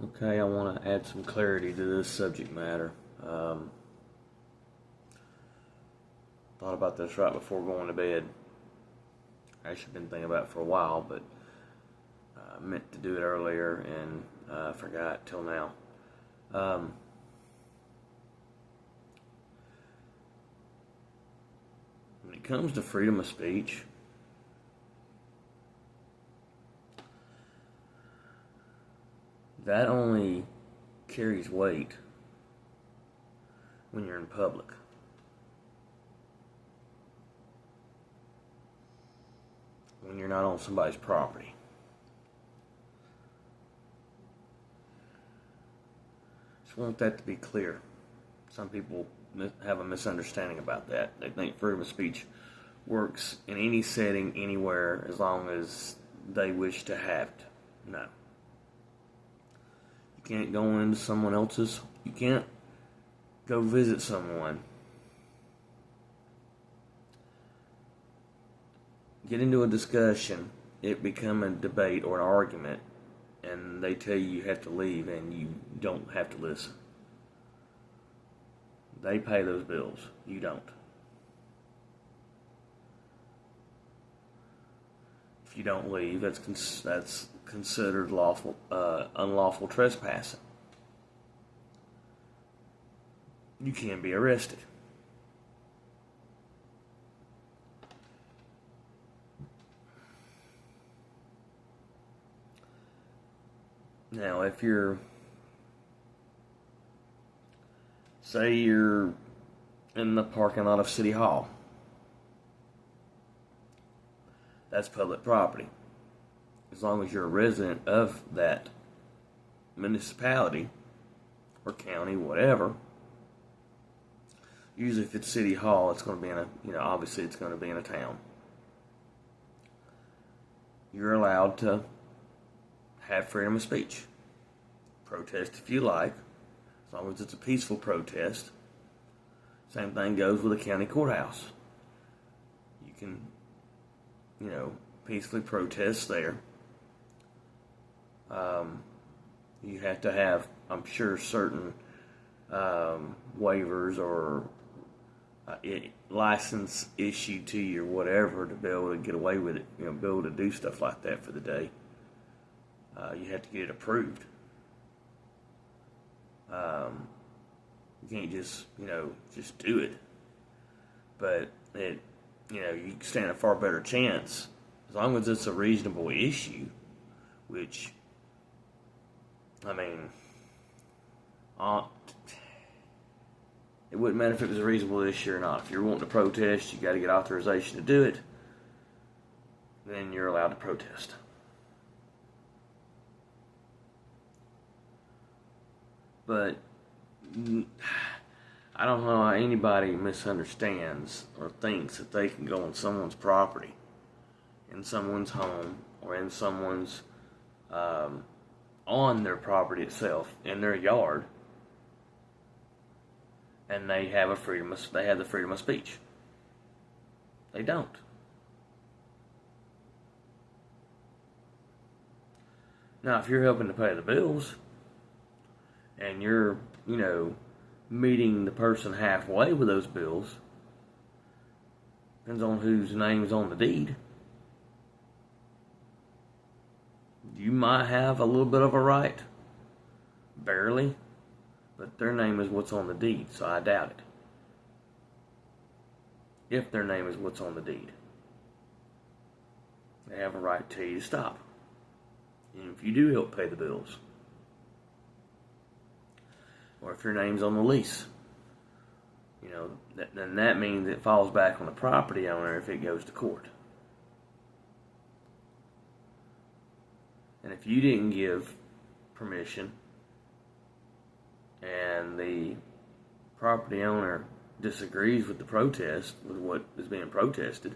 Okay, I want to add some clarity to this subject matter. Thought about this right before going to bed. I actually been thinking about it for a while, but meant to do it earlier and forgot till now. When it comes to freedom of speech, that only carries weight when you're in public. When you're not on somebody's property. Just want that to be clear. Some people have a misunderstanding about that. They think freedom of speech works in any setting, anywhere, as long as they wish to have it. No. You can't go into someone else's, you can't go visit someone, get into a discussion, it become a debate or an argument, and they tell you have to leave and you don't have to listen. They pay those bills. You don't. If you don't leave, that's considered unlawful trespassing. You can be arrested. Now, if say you're in the parking lot of City Hall, that's public property. As long as you're a resident of that municipality or county, whatever. Usually if it's City Hall, it's going to be obviously it's going to be in a town. You're allowed to have freedom of speech. Protest if you like, as long as it's a peaceful protest. Same thing goes with a county courthouse. You can, peacefully protest there. You have to have, I'm sure, certain waivers or license issued to you or whatever to be able to get away with it, be able to do stuff like that for the day. You have to get it approved. You can't just do it. But you stand a far better chance as long as it's a reasonable issue, which, it wouldn't matter if it was a reasonable issue or not. If you're wanting to protest, you got to get authorization to do it. Then you're allowed to protest. But I don't know how anybody misunderstands or thinks that they can go on someone's property, in someone's home, or in someone's on their property itself, in their yard, and they have the freedom of speech. They don't. Now, if you're helping to pay the bills, and you're, meeting the person halfway with those bills, depends on whose name's on the deed. You might have a little bit of a right, barely, but their name is what's on the deed, so I doubt it. If their name is what's on the deed, they have a right to tell you to stop. And if you do help pay the bills, or if your name's on the lease, then that means it falls back on the property owner if it goes to court. And if you didn't give permission and the property owner disagrees with the protest, with what is being protested,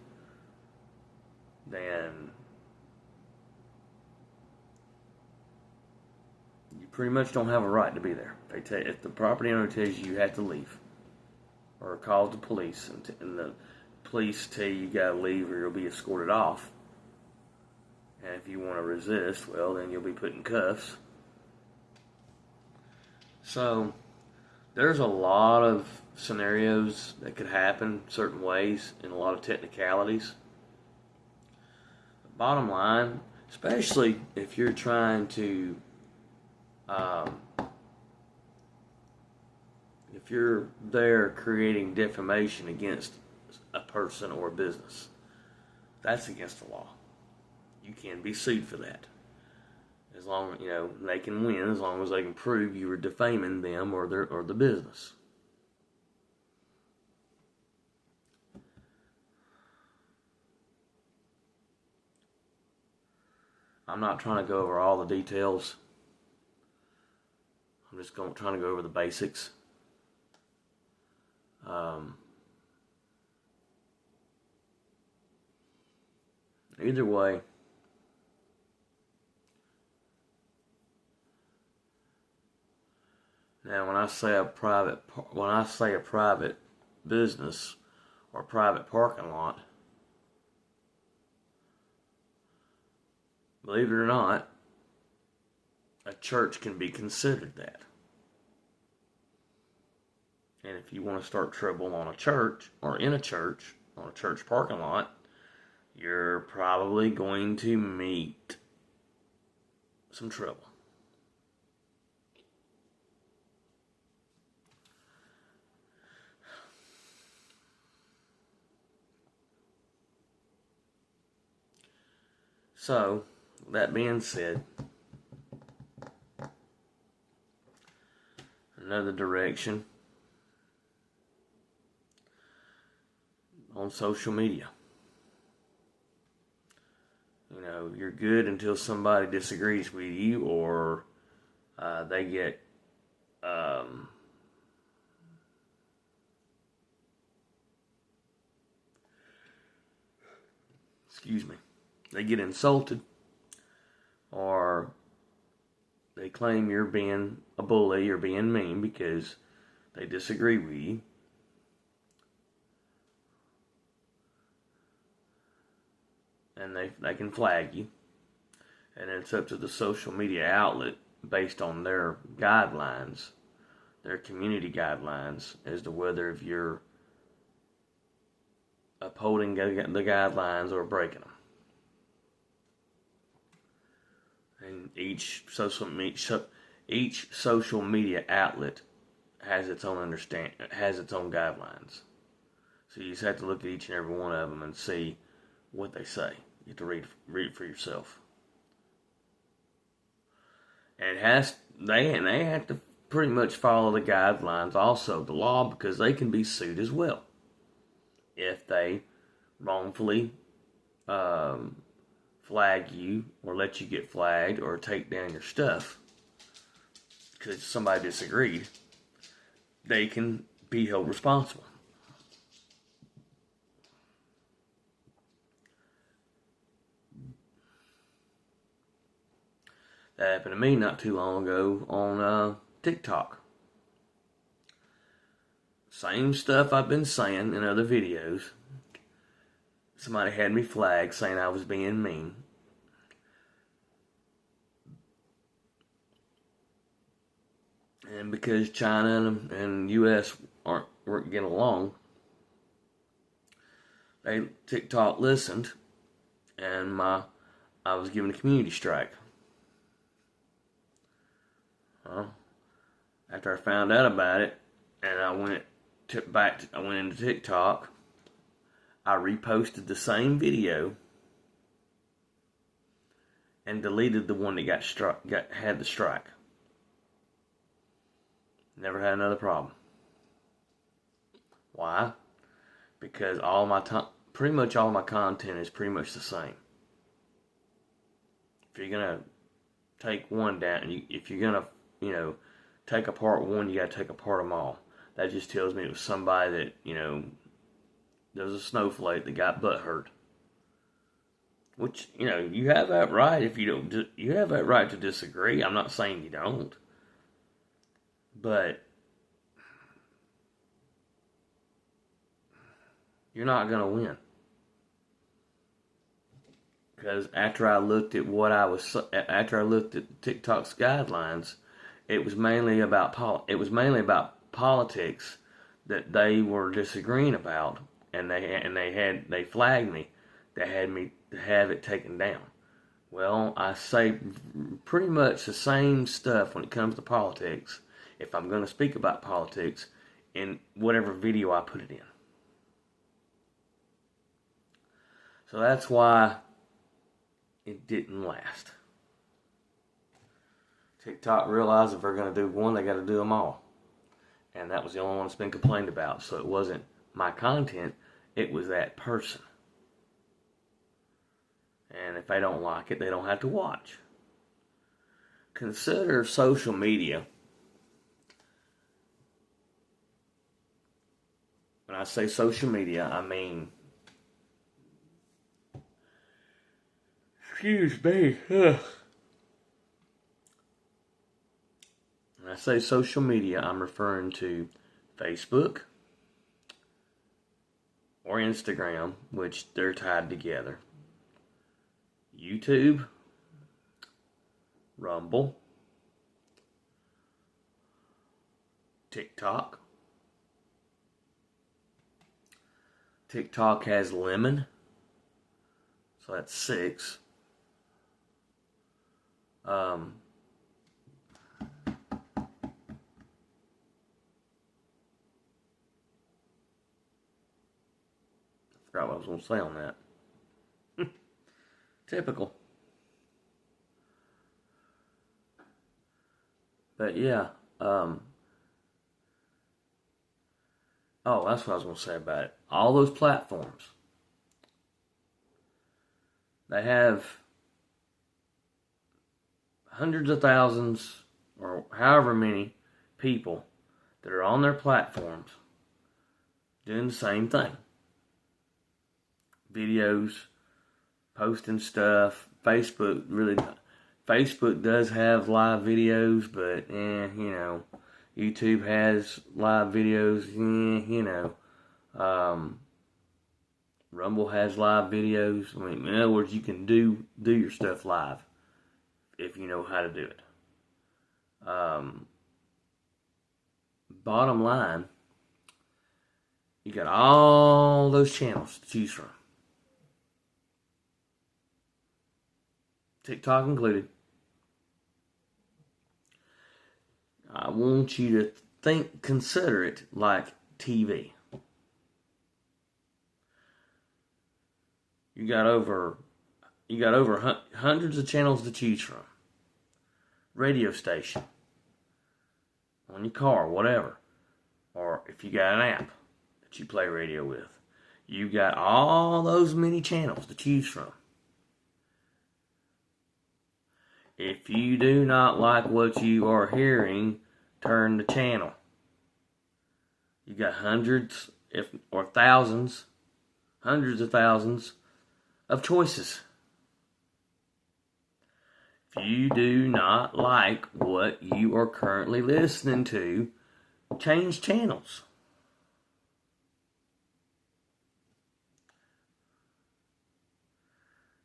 then you pretty much don't have a right to be there. If the property owner tells you have to leave, or calls the police, and the police tell you got to leave or you'll be escorted off, and if you want to resist, well, then you'll be put in cuffs, So there's a lot of scenarios that could happen certain ways and a lot of technicalities. Bottom line, especially if you're trying to, um, if you're there creating defamation against a person or a business, that's against the law. You can be sued for that. As long they can win, as long as they can prove you were defaming them or the business. I'm not trying to go over all the details. I'm just trying to go over the basics. Either way, now when I say a private business or private parking lot, believe it or not, a church can be considered that. And if you want to start trouble on a church or in a church, on a church parking lot, you're probably going to meet some trouble. So, that being said, another direction on social media. You're good until somebody disagrees with you or they get they get insulted or they claim you're being a bully or being mean because they disagree with you. And they can flag you. And it's up to the social media outlet based on their guidelines, their community guidelines, as to whether if you're upholding the guidelines or breaking them. And each social media outlet has its own guidelines. So you just have to look at each and every one of them and see what they say. You have to read it for yourself. And they have to pretty much follow the guidelines, also the law, because they can be sued as well if they wrongfully flag you or let you get flagged or take down your stuff because somebody disagreed. They can be held responsible. That happened to me not too long ago on TikTok. Same stuff I've been saying in other videos. Somebody had me flagged saying I was being mean. And because China and U.S. weren't getting along, TikTok listened, and I was given a community strike. After I found out about it, and I went into TikTok, I reposted the same video and deleted the one that had the strike. Never had another problem. Why? Because pretty much all my content is pretty much the same. If you're gonna take one down, if you're gonna take apart one, you gotta take apart them all. That just tells me it was somebody that, there was a snowflake that got butt hurt. Which, you have that right if you don't, you have that right to disagree. I'm not saying you don't. But you're not gonna win. Because after I looked at TikTok's guidelines, It was mainly about politics that they were disagreeing about, and they flagged me. They had me to have it taken down. Well, I say pretty much the same stuff when it comes to politics, if I'm going to speak about politics, in whatever video I put it in. So that's why it didn't last. TikTok realized if they're going to do one, they got to do them all. And that was the only one that's been complained about. So it wasn't my content, it was that person. And if they don't like it, they don't have to watch. Consider social media. When I say social media, I mean, excuse me. When I say social media, I'm referring to Facebook or Instagram, which they're tied together. YouTube, Rumble, TikTok. TikTok has Lemon, so that's 6. I forgot what I was going to say on that. Typical. But yeah, oh, that's what I was going to say about it. All those platforms, they have hundreds of thousands or however many people that are on their platforms doing the same thing. Videos, posting stuff. Facebook does have live videos, but YouTube has live videos, Rumble has live videos. I mean, in other words, you can do your stuff live if you know how to do it. Bottom line, you got all those channels to choose from. TikTok included. I want you to consider it like TV. You got over hundreds of channels to choose from. Radio station, on your car, whatever. Or if you got an app that you play radio with. You got all those many channels to choose from. If you do not like what you are hearing, turn the channel. You got hundreds or thousands, hundreds of thousands of choices. If you do not like what you are currently listening to, change channels.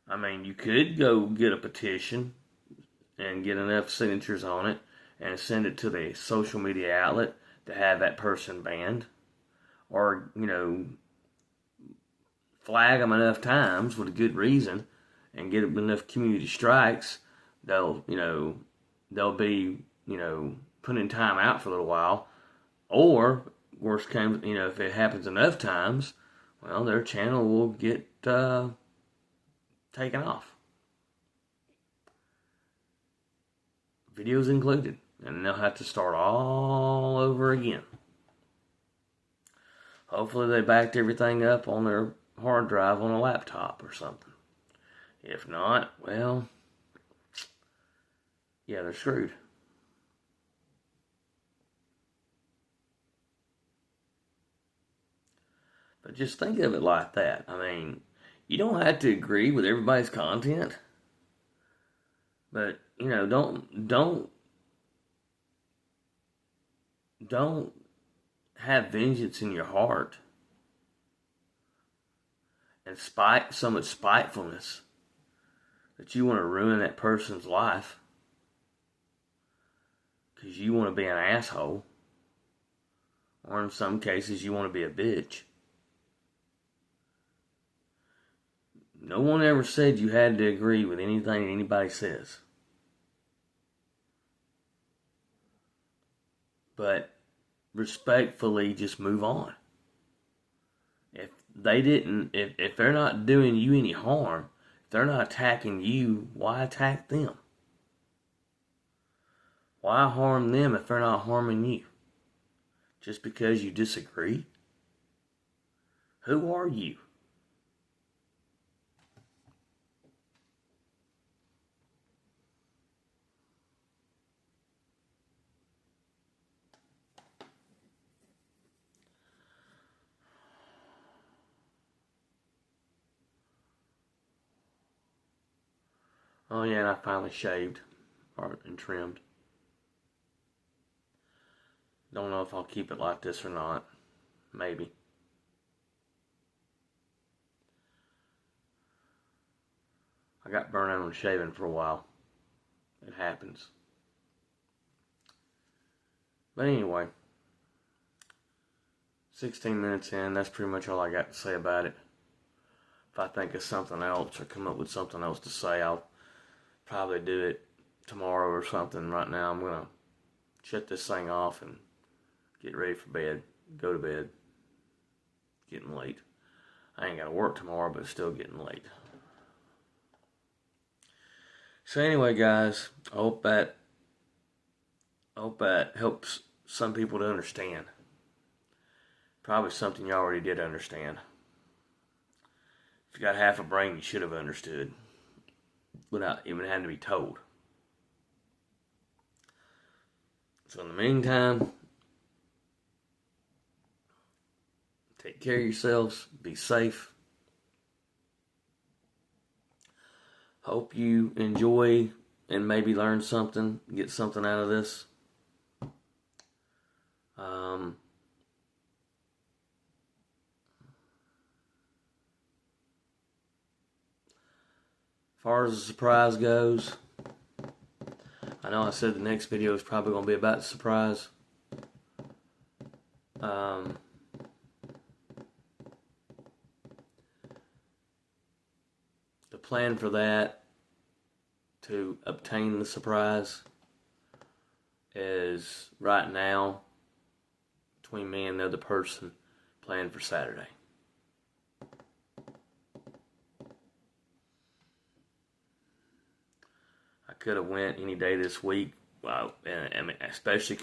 I mean, you could go get a petition and get enough signatures on it and send it to the social media outlet to have that person banned. Or, flag them enough times with a good reason and get enough community strikes, they'll be, putting time out for a little while. Or, worst comes, if it happens enough times, well, their channel will get taken off. Videos included. And they'll have to start all over again. Hopefully they backed everything up on their hard drive on a laptop or something. If not, well, yeah, they're screwed. But just think of it like that. I mean, you don't have to agree with everybody's content. But, don't have vengeance in your heart and so much spitefulness that you want to ruin that person's life. because you want to be an asshole, or in some cases you want to be a bitch. No one ever said you had to agree with anything anybody says. But respectfully, just move on. If they're not doing you any harm, if they're not attacking you, why attack them? Why harm them if they're not harming you? Just because you disagree? Who are you? Oh yeah, and I finally shaved and trimmed. Don't know if I'll keep it like this or not. Maybe. I got burnt out on shaving for a while. It happens. But anyway, 16 minutes in, that's pretty much all I got to say about it. If I think of something else or come up with something else to say, I'll probably do it tomorrow or something. Right now, I'm going to shut this thing off and get ready for bed. Go to bed. Getting late. I ain't got to work tomorrow, but it's still getting late. So anyway, guys, I hope that helps some people to understand. Probably something you already did understand. If you got half a brain, you should have understood without even having to be told. So in the meantime, take care of yourselves. Be safe. Hope you enjoy and maybe learn something, get something out of this. As far as the surprise goes, I know I said the next video is probably going to be about the surprise. The plan for that, to obtain the surprise, is right now, between me and the other person, planned for Saturday. I could have went any day this week. Well, I mean, especially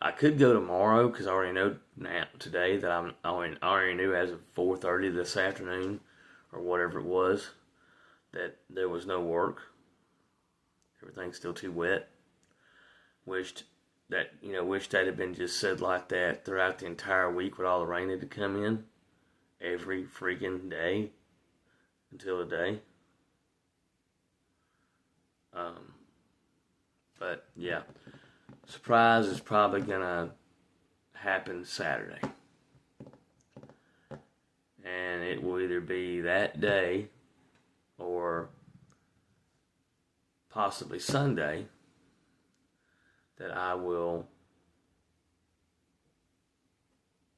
I could go tomorrow because I already know now today that I already knew as of 4:30 this afternoon or whatever it was that there was no work. Everything's still too wet. Wished that had been just said like that throughout the entire week with all the rain that had come in every freaking day until today. But yeah, surprise is probably gonna happen Saturday, and it will either be that day or possibly Sunday that I will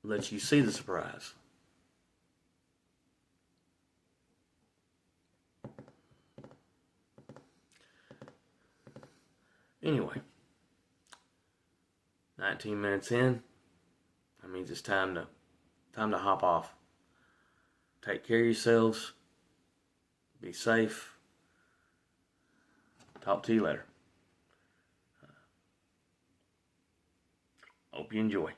let you see the surprise. Anyway, 19 minutes in, that means it's time to hop off. Take care of yourselves. Be safe. Talk to you later. Hope you enjoy.